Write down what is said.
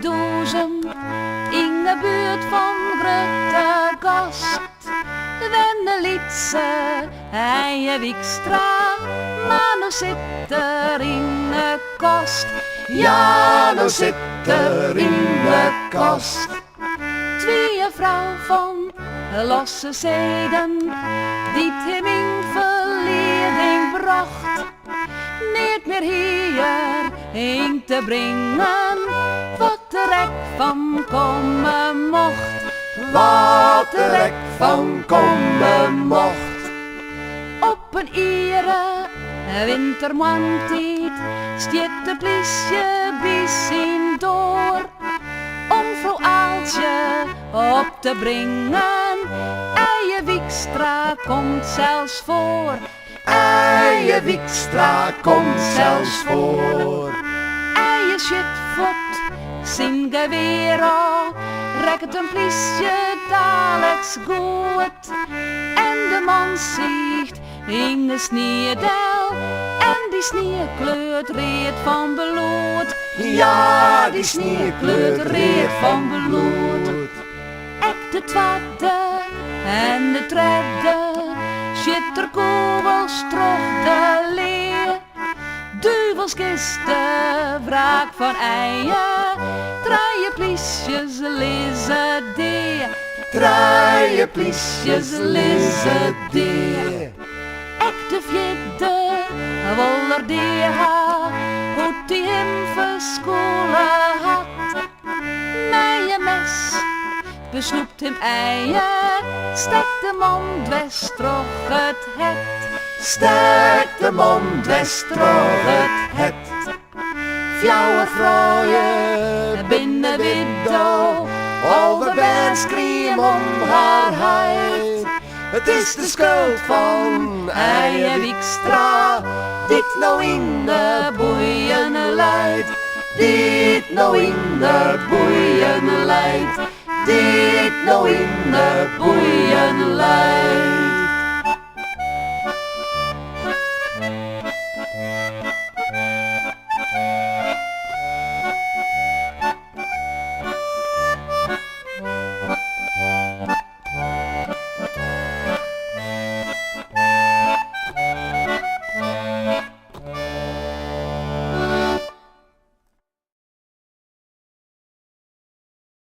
doezem in de buurt van Gruttegast. Wenne liet ze Eije Wikstra, maar nu zit er in de kast. Ja, nou zit er in de kast. Twee vrouw van losse zeden, die het hem in verleiding bracht. Niet meer hier in te brengen, wat er ek van komen mocht. Wat er ek van komen mocht. Op een iere wintermaandtijd stiet de politie bij door om vrouw Aaltje op te brengen. Eije Wikstra komt zelfs voor. Eije Wikstra komt zelfs voor. Eije Schutvoet zijn geweer al, rekt een politie dadelijks goed. En de man ziet in de sneeuwdel, en die sneeuw kleurt reed van bloed. Ja, die sneeuw kleurt reed van bloed. Ek de tweede en de derde, shit er kogels terug de leer. Duivelskisten, wraak van Eije, draaien pliesjes lize deer. Draaien pliesjes lize deer. Ek de vierde, woller deha, hoe die hem verskolen had. Mij een mes besnoept hem Eije, steekt de mond west trog het het. Steek de mond west trog het het. Fjouwe vrouwen binnen widow, Al de bands kriem om haar huid. Het is de schuld van Eije Wikstra, dit nou in de boeien leidt. Dit nou in de boeien leidt. Dit nou in de boeien leidt.